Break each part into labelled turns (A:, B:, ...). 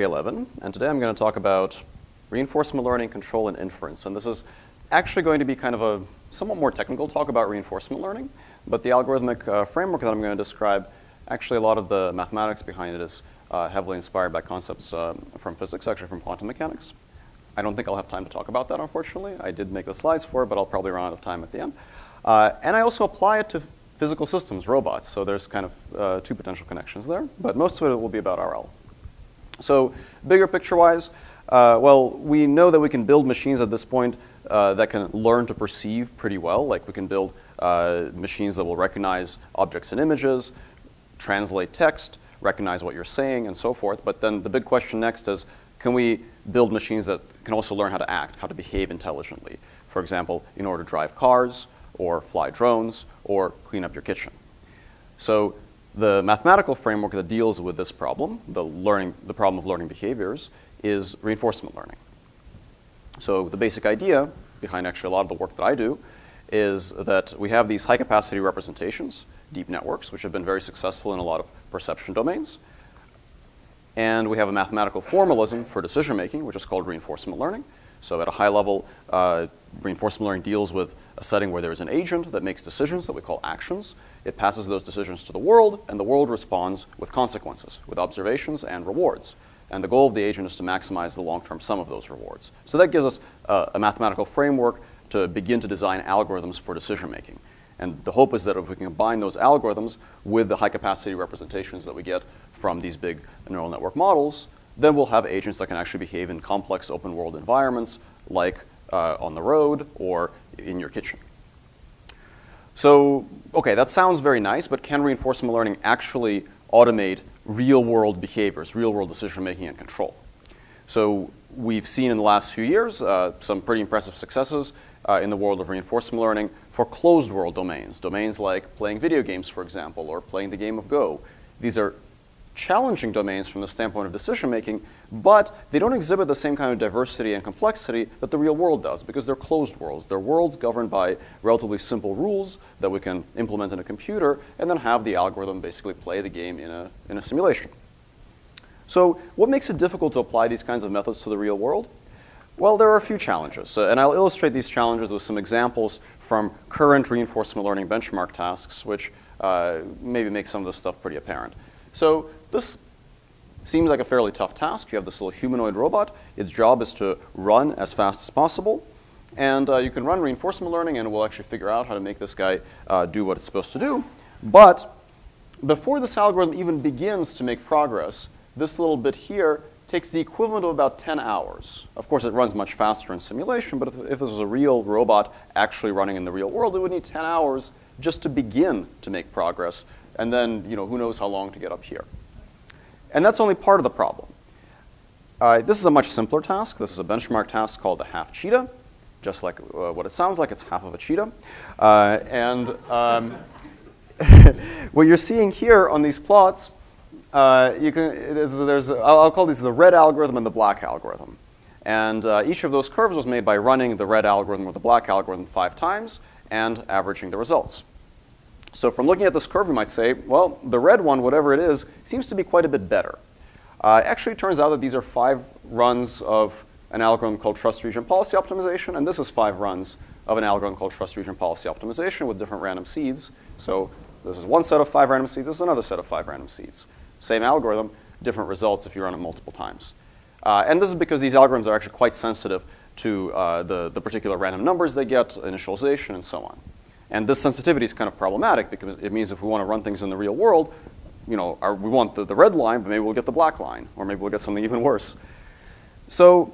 A: Levine, and today I'm going to talk about reinforcement learning, control, and inference. And this is actually going to be kind of a somewhat more technical talk about reinforcement learning, but the algorithmic framework that I'm going to describe, actually a lot of the mathematics behind it is heavily inspired by concepts from physics, actually from quantum mechanics. I don't think I'll have time to talk about that, unfortunately. I did make the slides for it, but I'll probably run out of time at the end. And I also apply it to physical systems, robots, so there's kind of two potential connections there, but most of it will be about RL. So bigger picture-wise, well, we know that we can build machines at this point that can learn to perceive pretty well. Like we can build machines that will recognize objects and images, translate text, recognize what you're saying, and so forth. But then the big question next is, can we build machines that can also learn how to act, how to behave intelligently? For example, in order to drive cars, or fly drones, or clean up your kitchen. So the mathematical framework that deals with this problem, the problem of learning behaviors, is reinforcement learning. So the basic idea behind actually a lot of the work that I do is that we have these high-capacity representations, deep networks, which have been very successful in a lot of perception domains. And we have a mathematical formalism for decision-making, which is called reinforcement learning. So at a high level, reinforcement learning deals with a setting where there's an agent that makes decisions that we call actions. It passes those decisions to the world, and the world responds with consequences, with observations and rewards. And the goal of the agent is to maximize the long-term sum of those rewards. So that gives us a mathematical framework to begin to design algorithms for decision-making. And the hope is that if we can combine those algorithms with the high-capacity representations that we get from these big neural network models, then we'll have agents that can actually behave in complex open-world environments, like on the road or in your kitchen. So, okay, that sounds very nice, but can reinforcement learning actually automate real-world behaviors, real-world decision-making and control? So we've seen in the last few years some pretty impressive successes in the world of reinforcement learning for closed-world domains, domains like playing video games, for example, or playing the game of Go. These are challenging domains from the standpoint of decision-making, but they don't exhibit the same kind of diversity and complexity that the real world does, because they're closed worlds. They're worlds governed by relatively simple rules that we can implement in a computer and then have the algorithm basically play the game in a simulation. So what makes it difficult to apply these kinds of methods to the real world? Well, there are a few challenges, and I'll illustrate these challenges with some examples from current reinforcement learning benchmark tasks, which maybe make some of this stuff pretty apparent. So this seems like a fairly tough task. You have this little humanoid robot. Its job is to run as fast as possible. And you can run reinforcement learning, and we'll actually figure out how to make this guy do what it's supposed to do. But before this algorithm even begins to make progress, this little bit here takes the equivalent of about 10 hours. Of course, it runs much faster in simulation, but if this was a real robot actually running in the real world, it would need 10 hours just to begin to make progress. And then, who knows how long to get up here. And that's only part of the problem. This is a much simpler task. This is a benchmark task called the half cheetah, just like what it sounds like. It's half of a cheetah. What you're seeing here on these plots, I'll call these the red algorithm and the black algorithm. And each of those curves was made by running the red algorithm or the black algorithm 5 times and averaging the results. So from looking at this curve, you might say, well, the red one, whatever it is, seems to be quite a bit better. Actually, it turns out that these are 5 runs of an algorithm called trust region policy optimization, and this is 5 runs of an algorithm called trust region policy optimization with different random seeds. So this is one set of 5 random seeds. This is another set of 5 random seeds. Same algorithm, different results if you run it multiple times. And this is because these algorithms are actually quite sensitive to the particular random numbers they get, initialization, and so on. And this sensitivity is kind of problematic because it means if we want to run things in the real world, we want the red line, but maybe we'll get the black line, or maybe we'll get something even worse. So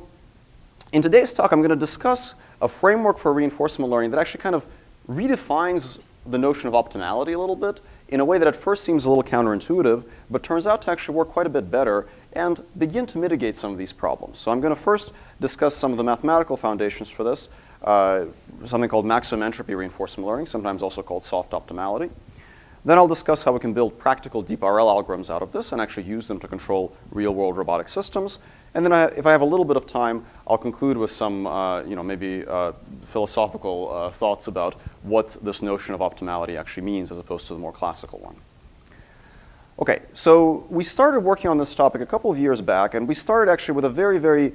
A: in today's talk, I'm going to discuss a framework for reinforcement learning that actually kind of redefines the notion of optimality a little bit in a way that at first seems a little counterintuitive, but turns out to actually work quite a bit better and begin to mitigate some of these problems. So I'm going to first discuss some of the mathematical foundations for this, something called maximum entropy reinforcement learning, sometimes also called soft optimality. Then I'll discuss how we can build practical deep RL algorithms out of this and actually use them to control real-world robotic systems. And then if I have a little bit of time, I'll conclude with some maybe philosophical thoughts about what this notion of optimality actually means as opposed to the more classical one. Okay, so we started working on this topic a couple of years back, and we started actually with a very, very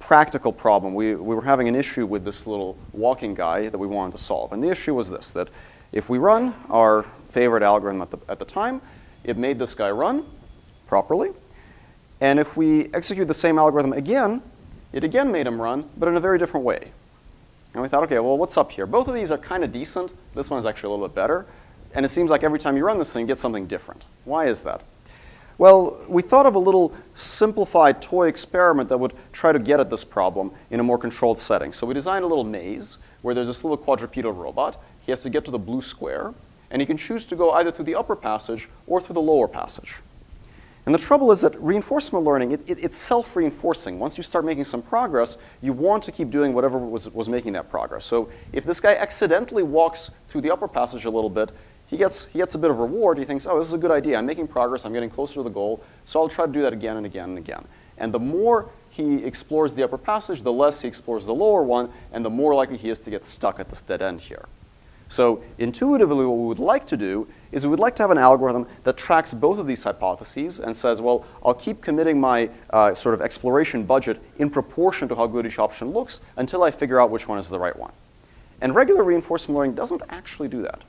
A: practical problem. We were having an issue with this little walking guy that we wanted to solve. And the issue was this, that if we run our favorite algorithm at the time, it made this guy run properly. And if we execute the same algorithm again, it again made him run, but in a very different way. And we thought, okay, well, what's up here? Both of these are kind of decent. This one is actually a little bit better. And it seems like every time you run this thing, you get something different. Why is that? Well, we thought of a little simplified toy experiment that would try to get at this problem in a more controlled setting. So we designed a little maze where there's this little quadrupedal robot. He has to get to the blue square, and he can choose to go either through the upper passage or through the lower passage. And the trouble is that reinforcement learning, it's self-reinforcing. Once you start making some progress, you want to keep doing whatever was making that progress. So if this guy accidentally walks through the upper passage a little bit, he gets a bit of reward. He thinks, oh, this is a good idea. I'm making progress. I'm getting closer to the goal. So I'll try to do that again and again and again. And the more he explores the upper passage, the less he explores the lower one, and the more likely he is to get stuck at this dead end here. So intuitively, what we would like to do is we would like to have an algorithm that tracks both of these hypotheses and says, well, I'll keep committing my sort of exploration budget in proportion to how good each option looks until I figure out which one is the right one. And regular reinforcement learning doesn't actually do that.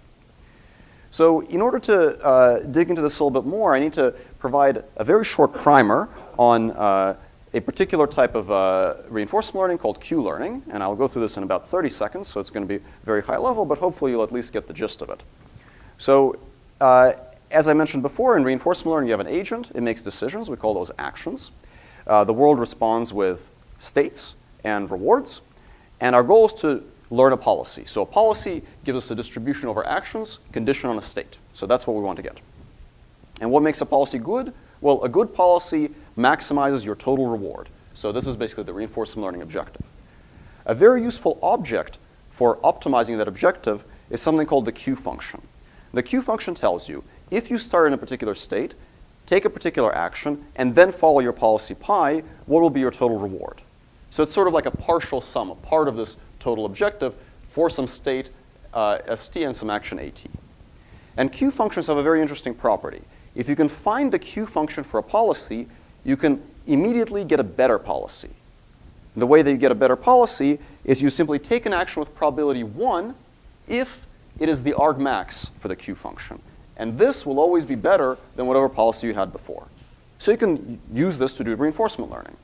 A: So in order to dig into this a little bit more, I need to provide a very short primer on a particular type of reinforcement learning called Q-learning. And I'll go through this in about 30 seconds, so it's going to be very high level, but hopefully you'll at least get the gist of it. So as I mentioned before, in reinforcement learning, you have an agent. It makes decisions. We call those actions. The world responds with states and rewards. And our goal is to learn a policy. So a policy gives us a distribution over actions conditioned on a state. So that's what we want to get. And what makes a policy good? Well, a good policy maximizes your total reward. So this is basically the reinforcement learning objective. A very useful object for optimizing that objective is something called the Q function. The Q function tells you, if you start in a particular state, take a particular action, and then follow your policy pi, what will be your total reward? So it's sort of like a partial sum, a part of this total objective for some state st and some action at. And Q functions have a very interesting property. If you can find the Q function for a policy, you can immediately get a better policy. And the way that you get a better policy is you simply take an action with probability 1 if it is the argmax for the Q function. And this will always be better than whatever policy you had before. So you can use this to do reinforcement learning.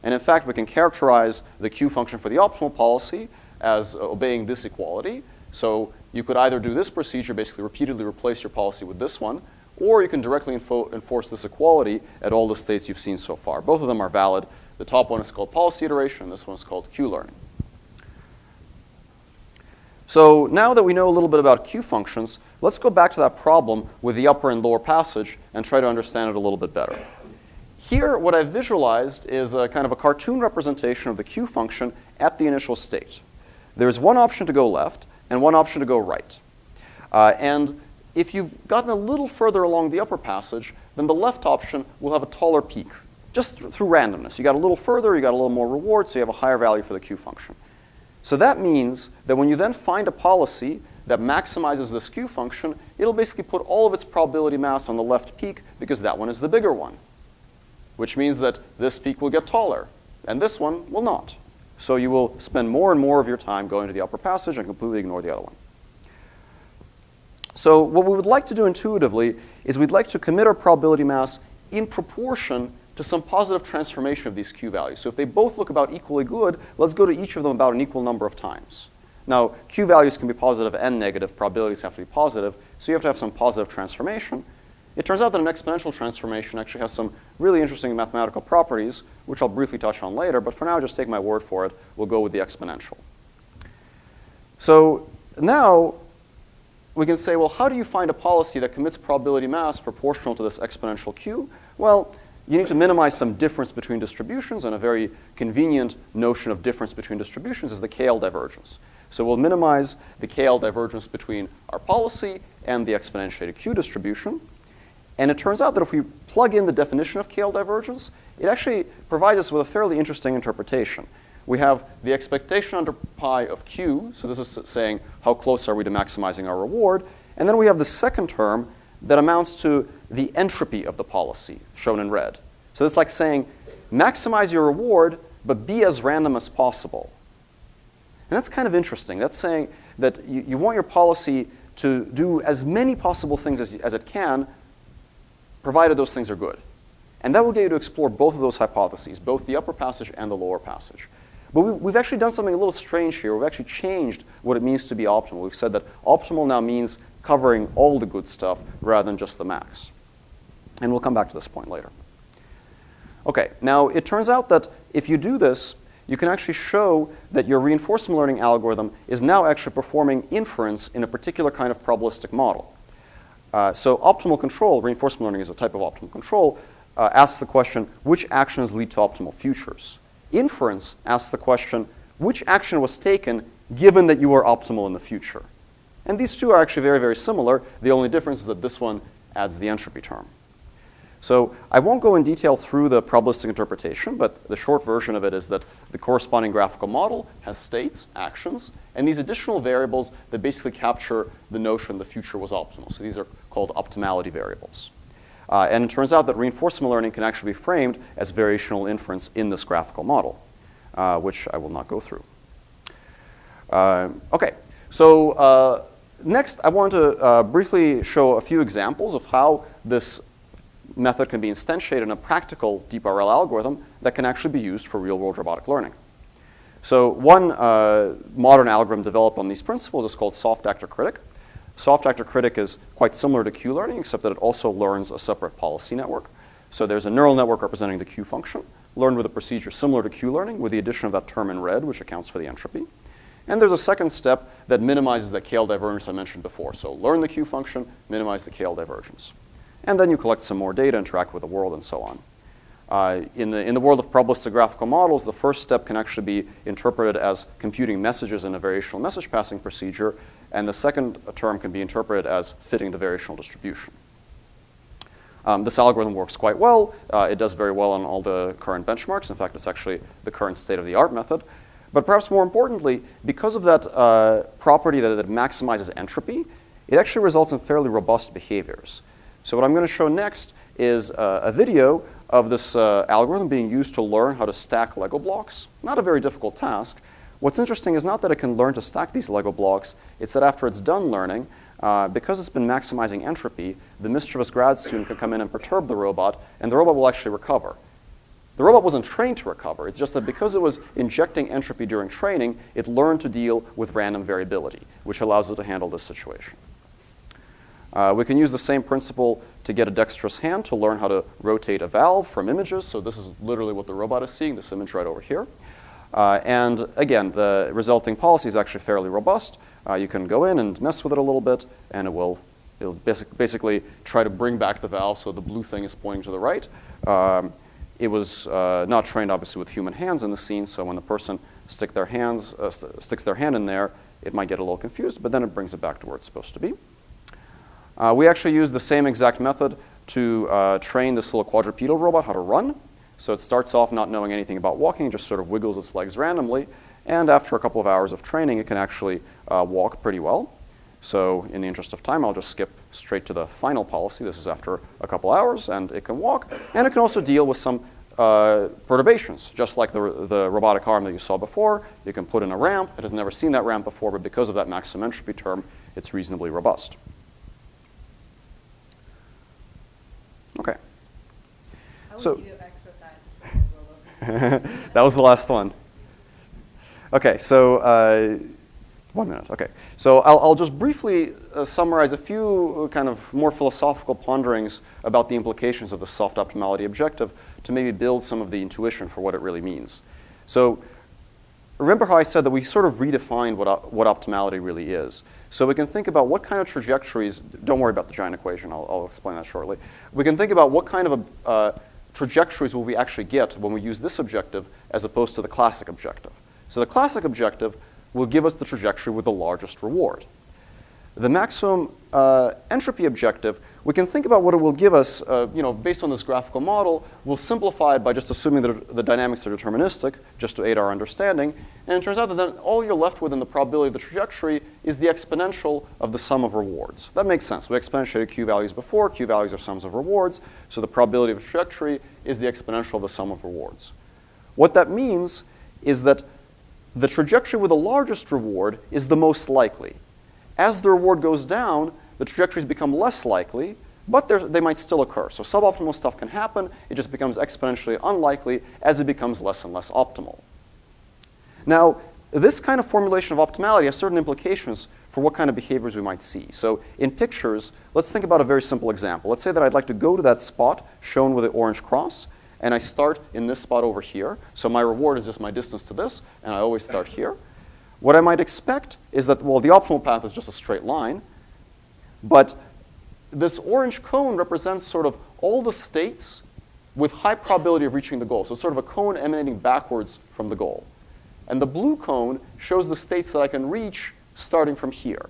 A: And in fact, we can characterize the Q function for the optimal policy as obeying this equality. So you could either do this procedure, basically repeatedly replace your policy with this one, or you can directly enforce this equality at all the states you've seen so far. Both of them are valid. The top one is called policy iteration, and this one is called Q-learning. So now that we know a little bit about Q functions, let's go back to that problem with the upper and lower passage and try to understand it a little bit better. Here, what I've visualized is a kind of a cartoon representation of the Q function at the initial state. There's one option to go left and one option to go right. And if you've gotten a little further along the upper passage, then the left option will have a taller peak, just through randomness. You got a little further, you got a little more reward, so you have a higher value for the Q function. So that means that when you then find a policy that maximizes this Q function, it'll basically put all of its probability mass on the left peak because that one is the bigger one, which means that this peak will get taller, and this one will not. So you will spend more and more of your time going to the upper passage and completely ignore the other one. So what we would like to do intuitively is we'd like to commit our probability mass in proportion to some positive transformation of these Q values. So if they both look about equally good, let's go to each of them about an equal number of times. Now, Q values can be positive and negative. Probabilities have to be positive, so you have to have some positive transformation. It turns out that an exponential transformation actually has some really interesting mathematical properties, which I'll briefly touch on later, but for now, just take my word for it. We'll go with the exponential. So now we can say, well, how do you find a policy that commits probability mass proportional to this exponential Q? Well, you need to minimize some difference between distributions, and a very convenient notion of difference between distributions is the KL divergence. So we'll minimize the KL divergence between our policy and the exponentiated Q distribution. And it turns out that if we plug in the definition of KL divergence, it actually provides us with a fairly interesting interpretation. We have the expectation under pi of Q, so this is saying how close are we to maximizing our reward, and then we have the second term that amounts to the entropy of the policy, shown in red. So it's like saying, maximize your reward, but be as random as possible. And that's kind of interesting. That's saying that you want your policy to do as many possible things as it can, provided those things are good. And that will get you to explore both of those hypotheses, both the upper passage and the lower passage. But we've actually done something a little strange here. We've actually changed what it means to be optimal. We've said that optimal now means covering all the good stuff rather than just the max. And we'll come back to this point later. OK, now it turns out that if you do this, you can actually show that your reinforcement learning algorithm is now actually performing inference in a particular kind of probabilistic model. So optimal control, reinforcement learning is a type of optimal control, asks the question, which actions lead to optimal futures? Inference asks the question, which action was taken given that you are optimal in the future? And these two are actually very, very similar. The only difference is that this one adds the entropy term. So I won't go in detail through the probabilistic interpretation, but the short version of it is that the corresponding graphical model has states, actions, and these additional variables that basically capture the notion the future was optimal. So these are called optimality variables. And it turns out that reinforcement learning can actually be framed as variational inference in this graphical model, which I will not go through. OK, so next I want to briefly show a few examples of how this method can be instantiated in a practical deep RL algorithm that can actually be used for real-world robotic learning. So one modern algorithm developed on these principles is called soft actor-critic. Soft actor-critic is quite similar to Q-learning, except that it also learns a separate policy network. So there's a neural network representing the Q function, learned with a procedure similar to Q-learning, with the addition of that term in red, which accounts for the entropy. And there's a second step that minimizes the KL divergence I mentioned before. So learn the Q function, minimize the KL divergence. And then you collect some more data, interact with the world, and so on. In the world of probabilistic graphical models, the first step can actually be interpreted as computing messages in a variational message passing procedure, and the second term can be interpreted as fitting the variational distribution. This algorithm works quite well. It does very well on all the current benchmarks. In fact, it's actually the current state-of-the-art method. But perhaps more importantly, because of that property that it maximizes entropy, it actually results in fairly robust behaviors. So what I'm going to show next is a video of this algorithm being used to learn how to stack Lego blocks. Not a very difficult task. What's interesting is not that it can learn to stack these Lego blocks, it's that after it's done learning, because it's been maximizing entropy, the mischievous grad student can come in and perturb the robot, and the robot will actually recover. The robot wasn't trained to recover. It's just that because it was injecting entropy during training, it learned to deal with random variability, which allows it to handle this situation. We can use the same principle to get a dexterous hand to learn how to rotate a valve from images. So this is literally what the robot is seeing, this image right over here. And again, the resulting policy is actually fairly robust. You can go in and mess with it a little bit, and it'll basically try to bring back the valve so the blue thing is pointing to the right. It was not trained, obviously, with human hands in the scene, so when the person sticks their hand in there, it might get a little confused, but then it brings it back to where it's supposed to be. We actually use the same exact method to train this little quadrupedal robot how to run. So it starts off not knowing anything about walking, just sort of wiggles its legs randomly. And after a couple of hours of training, it can actually walk pretty well. So in the interest of time, I'll just skip straight to the final policy. This is after a couple hours, and it can walk. And it can also deal with some perturbations, just like the robotic arm that you saw before. You can put in a ramp. It has never seen that ramp before, but because of that maximum entropy term, it's reasonably robust. OK. So
B: give you extra time to
A: that was the last one. OK, so 1 minute. OK, so I'll just briefly summarize a few kind of more philosophical ponderings about the implications of the soft optimality objective to maybe build some of the intuition for what it really means. So remember how I said that we sort of redefined what optimality really is. So we can think about what kind of trajectories, don't worry about the giant equation, I'll explain that shortly. We can think about what kind of trajectories will we actually get when we use this objective as opposed to the classic objective. So the classic objective will give us the trajectory with the largest reward. the maximum entropy objective, we can think about what it will give us, based on this graphical model. We'll simplify it by just assuming that the dynamics are deterministic, just to aid our understanding. And it turns out that then all you're left with in the probability of the trajectory is the exponential of the sum of rewards. That makes sense. We exponentiated q values before. Q values are sums of rewards. So the probability of a trajectory is the exponential of the sum of rewards. What that means is that the trajectory with the largest reward is the most likely. As the reward goes down, the trajectories become less likely, but they might still occur. So suboptimal stuff can happen. It just becomes exponentially unlikely as it becomes less and less optimal. Now, this kind of formulation of optimality has certain implications for what kind of behaviors we might see. So in pictures, let's think about a very simple example. Let's say that I'd like to go to that spot shown with the orange cross, and I start in this spot over here. So my reward is just my distance to this, and I always start here. What I might expect is that, well, the optimal path is just a straight line, but this orange cone represents sort of all the states with high probability of reaching the goal. So it's sort of a cone emanating backwards from the goal. And the blue cone shows the states that I can reach starting from here.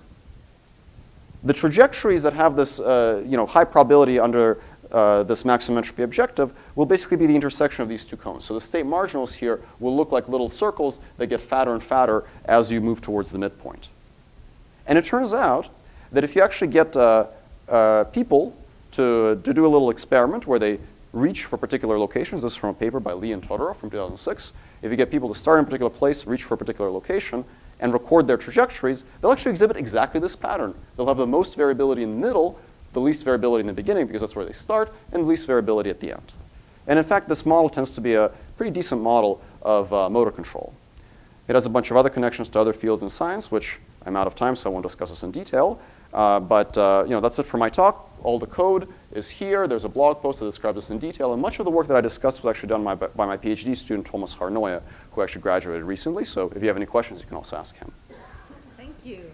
A: The trajectories that have this high probability under this maximum entropy objective will basically be the intersection of these two cones. So the state marginals here will look like little circles that get fatter and fatter as you move towards the midpoint. And it turns out that if you actually get people to do a little experiment where they reach for particular locations, this is from a paper by Lee and Todorov from 2006. If you get people to start in a particular place, reach for a particular location, and record their trajectories, they'll actually exhibit exactly this pattern. They'll have the most variability in the middle, the least variability in the beginning because that's where they start, and the least variability at the end. And in fact, this model tends to be a pretty decent model of motor control. It has a bunch of other connections to other fields in science, which I'm out of time, so I won't discuss this in detail. But that's it for my talk. All the code is here. There's a blog post that describes this in detail. And much of the work that I discussed was actually done by my PhD student, Thomas Harnoya, who actually graduated recently. So if you have any questions, you can also ask him.
B: Thank you.